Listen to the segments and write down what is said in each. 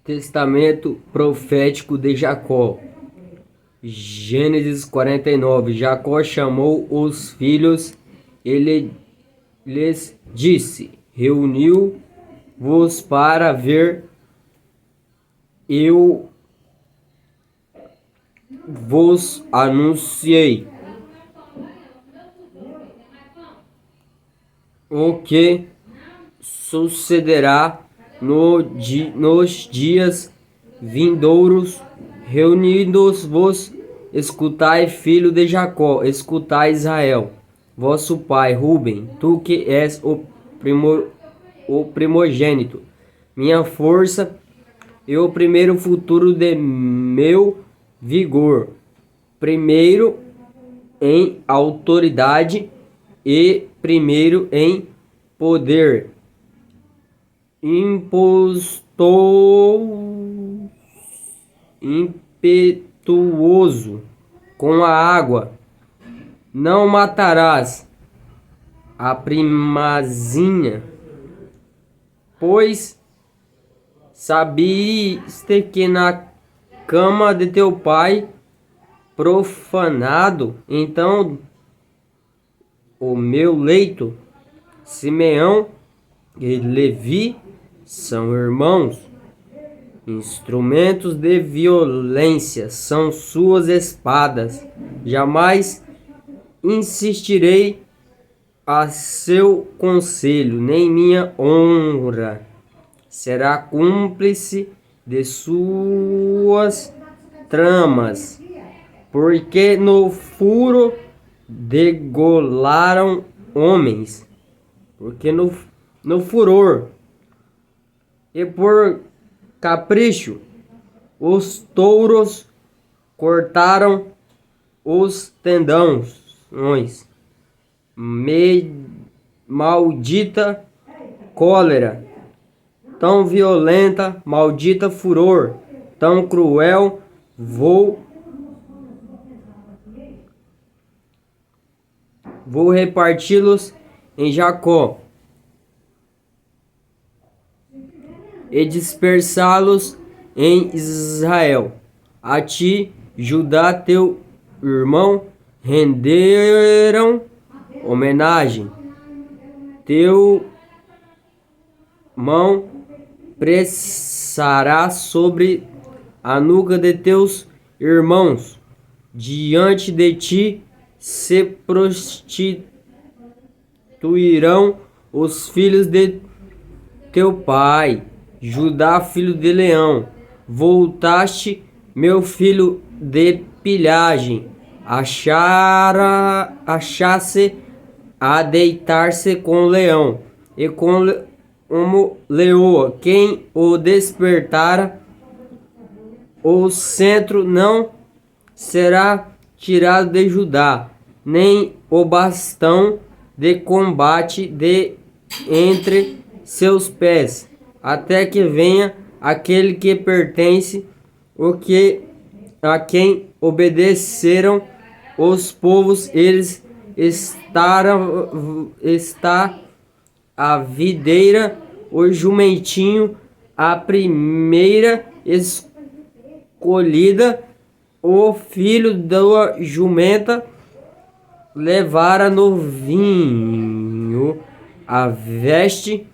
Testamento profético de Jacó. Gênesis 49. Jacó chamou os filhos e lhes disse: reuniu-vos para ver, eu vos anunciei o que sucederá nos dias vindouros. Reunidos-vos, escutai, filho de Jacó, escutai, Israel, vosso pai, Ruben, tu que és o primogênito, minha força e o primeiro futuro de meu vigor, primeiro em autoridade e primeiro em poder, impetuoso com a água. Não matarás a primazinha, pois sabiste que na cama de teu pai profanado, então o meu leito. Simeão e Levi são irmãos, instrumentos de violência são suas espadas. Jamais insistirei a seu conselho, nem minha honra será cúmplice de suas tramas, porque no furo degolaram homens, porque no furor e por capricho os touros cortaram os tendões. Maldita cólera, tão violenta, maldita furor, tão cruel, vou reparti-los em Jacó e dispersá-los em Israel. A ti, Judá, teu irmão, renderam homenagem. Teu mão pressará sobre a nuca de teus irmãos. Diante de ti se prostituirão os filhos de teu pai, Judá, filho de leão. Voltaste, meu filho, de pilhagem, achasse a deitar-se com o leão e como leoa. Quem o despertara, o centro não será tirado de Judá, nem o bastão de combate de entre seus pés, até que venha aquele que pertence, a quem obedeceram os povos. Eles está a videira, o jumentinho, a primeira escolhida, o filho da jumenta levara no vinho, a veste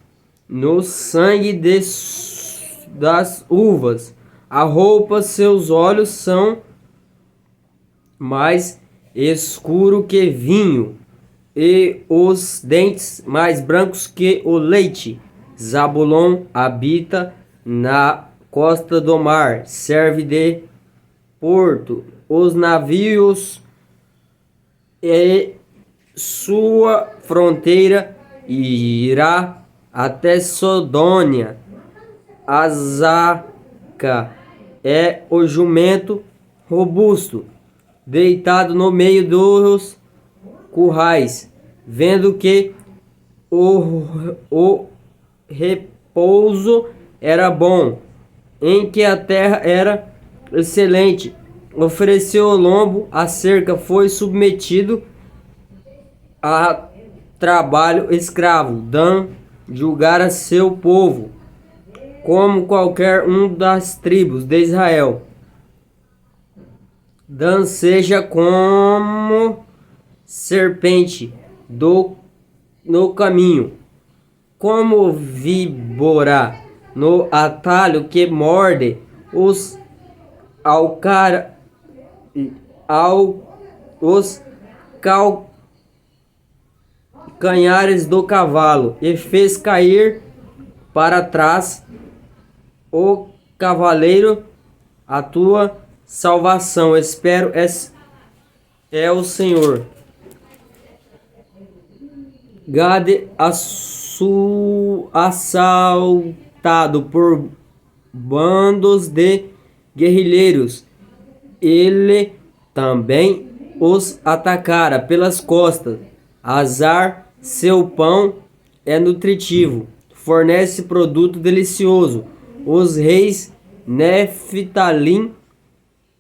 no sangue das uvas, a roupa, seus olhos são mais escuro que vinho, e os dentes mais brancos que o leite. Zabulon habita na costa do mar, serve de porto. Os navios e sua fronteira irá até Sodônia. Azaca é o jumento robusto, deitado no meio dos currais, vendo que o repouso era bom, em que a terra era excelente. Ofereceu o lombo, a cerca, foi submetido a trabalho escravo. Dan julgara seu povo como qualquer um das tribos de Israel. Dan seja como serpente no caminho, como víbora no atalho que morde os os calcanhares do cavalo, e fez cair para trás o cavaleiro. A tua salvação, espero, é o Senhor. Gade assaltado por bandos de guerrilheiros, ele também os atacara pelas costas. Azar, seu pão é nutritivo, fornece produto delicioso. Os reis Neftalim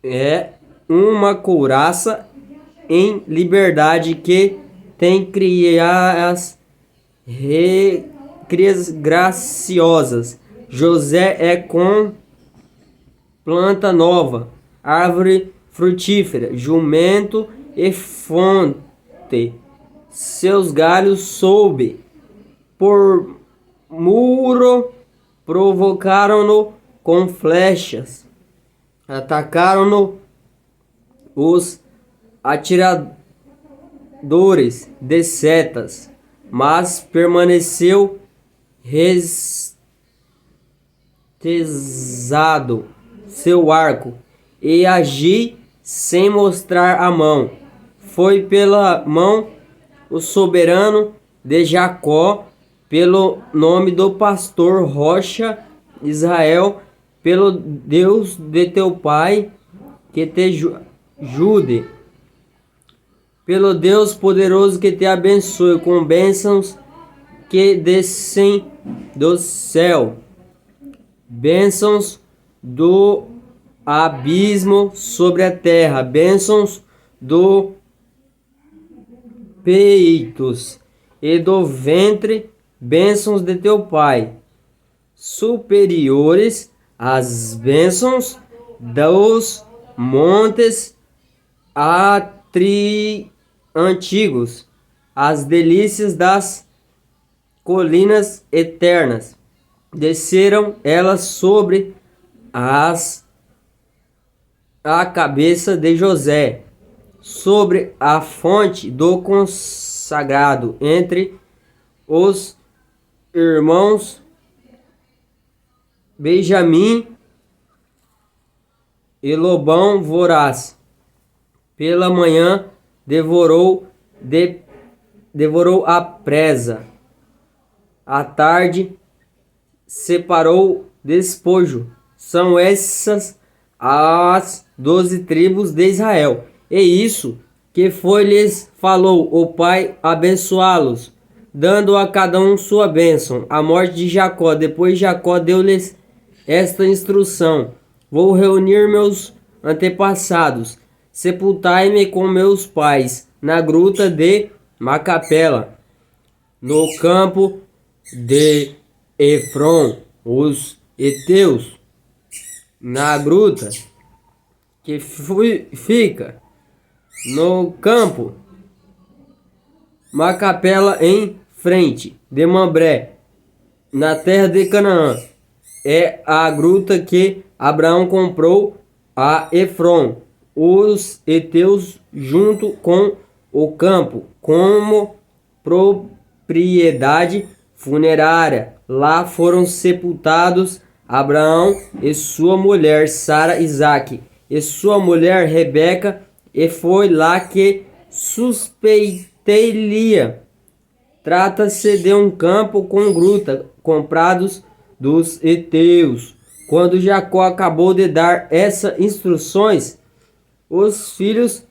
é uma couraça em liberdade que tem crias graciosas. José é com planta nova, árvore frutífera, jumento e fonte. Seus galhos sob por muro provocaram-no com flechas, atacaram-no os atiradores de setas, mas permaneceu restezado seu arco e agi sem mostrar a mão. Foi pela mão o soberano de Jacó, pelo nome do pastor rocha Israel, pelo Deus de teu pai que te jude, pelo Deus poderoso que te abençoe com bênçãos que descem do céu, bênçãos do abismo sobre a terra, bênçãos do peitos e do ventre, bênçãos de teu pai, superiores às bênçãos dos montes antigos, as delícias das colinas eternas. Desceram elas sobre a cabeça de José, sobre a fonte do consagrado, entre os irmãos Benjamim e lobão voraz. Pela manhã devorou a presa, à tarde separou despojo. São essas as 12 tribos de Israel. E isso que foi lhes falou o Pai abençoá-los, dando a cada um sua bênção. A morte de Jacó. Depois Jacó deu-lhes esta instrução: vou reunir meus antepassados, sepultai-me com meus pais na gruta de Macapela, no campo de Efron, os heteus, na gruta que fica no campo Macapela, em frente de Mambré, na terra de Canaã. É a gruta que Abraão comprou a Efron, os heteus, junto com o campo, como propriedade funerária. Lá foram sepultados Abraão e sua mulher Sara, Isaque e sua mulher Rebeca, e foi lá que suspeitei-lhe. Trata-se de um campo com gruta, comprados dos heteus. Quando Jacó acabou de dar essas instruções, os filhos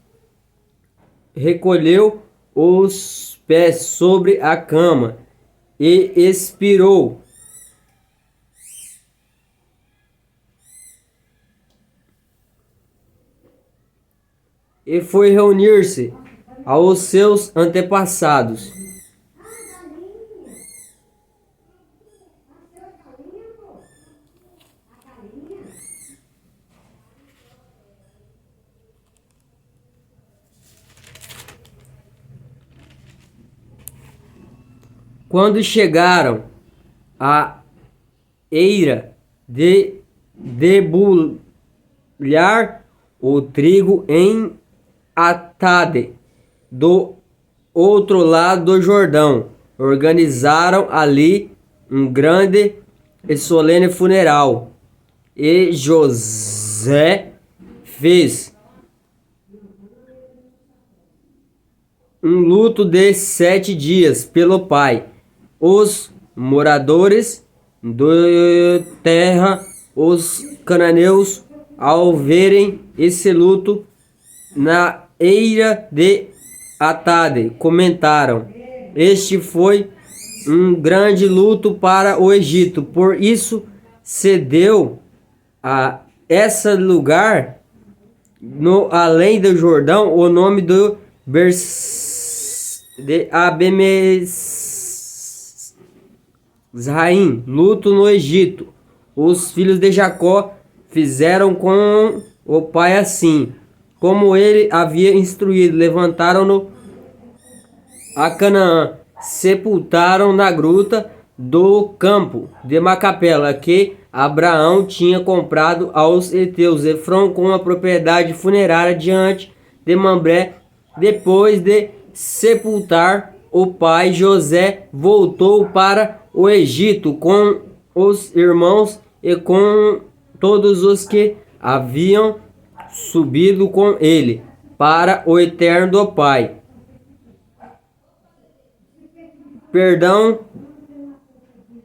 recolheu os pés sobre a cama e expirou. E foi reunir-se aos seus antepassados. Quando chegaram à eira de debulhar o trigo em Atade, do outro lado do Jordão, organizaram ali um grande e solene funeral. E José fez um luto de 7 dias pelo pai. Os moradores da terra, os cananeus, ao verem esse luto na eira de Atade, comentaram: este foi um grande luto para o Egito, por isso se deu a esse lugar, no além do Jordão, o nome de Abemesraim, luto no Egito. Os filhos de Jacó fizeram com o pai assim, como ele havia instruído, levantaram-no a Canaã, sepultaram na gruta do campo de Macapela, que Abraão tinha comprado aos heteus. Efron com a propriedade funerária diante de Mambré. Depois de sepultar o pai, José voltou para o Egito com os irmãos e com todos os que haviam subido com ele para o eterno do pai. Perdão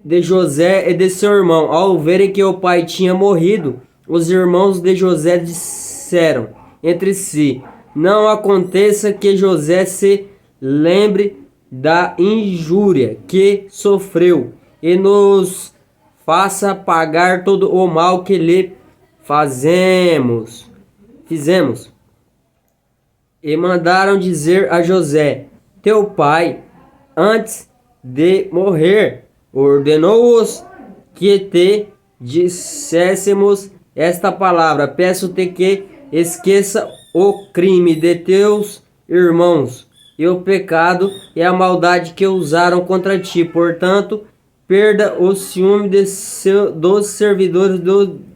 de José e de seu irmão. Ao verem que o pai tinha morrido, os irmãos de José disseram entre si: não aconteça que José se lembre da injúria que sofreu e nos faça pagar todo o mal que lhe fizemos. E mandaram dizer a José: teu pai, antes de morrer, ordenou-os que te disséssemos esta palavra: peço-te que esqueça o crime de teus irmãos e o pecado e a maldade que usaram contra ti. Portanto, perda o ciúme dos servidores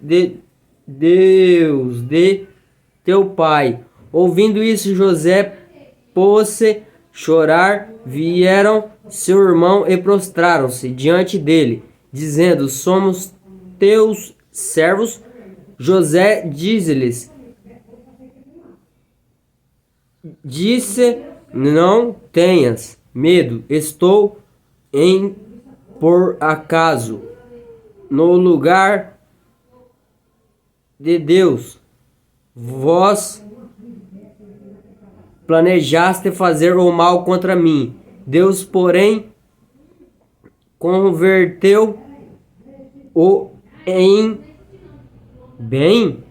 de Deus de teu pai. Ouvindo isso, José pôs-se chorar. Vieram seu irmão e prostraram-se diante dele, dizendo: somos teus servos. José disse-lhes: não tenhas medo, estou em por acaso no lugar de Deus. Vós planejaste fazer o mal contra mim. Deus, porém, converteu-o em bem.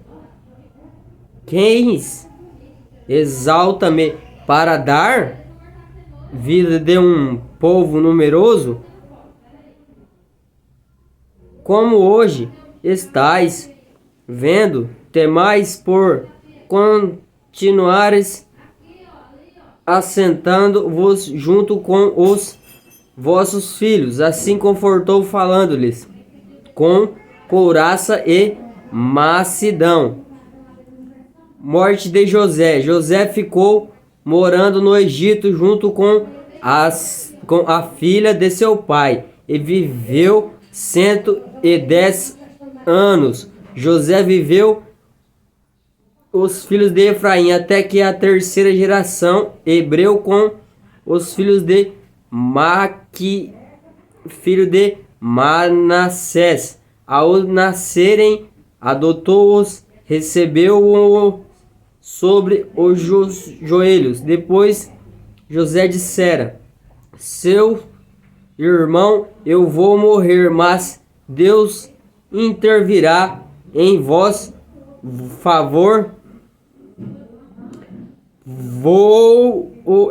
Quem exalta-me para dar vida de um povo numeroso, como hoje estáis vendo, temais por continuares assentando-vos junto com os vossos filhos. Assim confortou, falando-lhes com couraça e mansidão. Morte de José. José ficou morando no Egito junto com a filha de seu pai e viveu 110 anos. José viveu os filhos de Efraim até que a terceira geração hebreu com os filhos de Maqui, filho de Manassés. Ao nascerem, adotou-os, recebeu-os sobre os joelhos. Depois José dissera: seu irmão, eu vou morrer, mas Deus intervirá em vosso favor,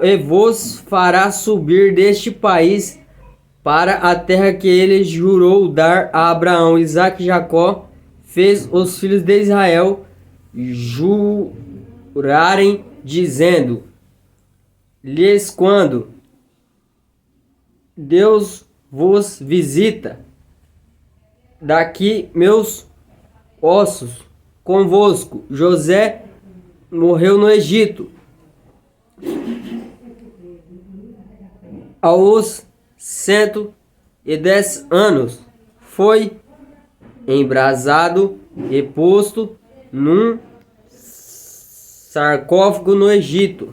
e vos fará subir deste país para a terra que ele jurou dar a Abraão, Isaque e Jacó. Fez os filhos de Israel jurarem, dizendo-lhes: quando Deus vos visita. Daqui meus ossos convosco. José morreu no Egito aos 110 anos. Foi embrasado e posto num sarcófago no Egito.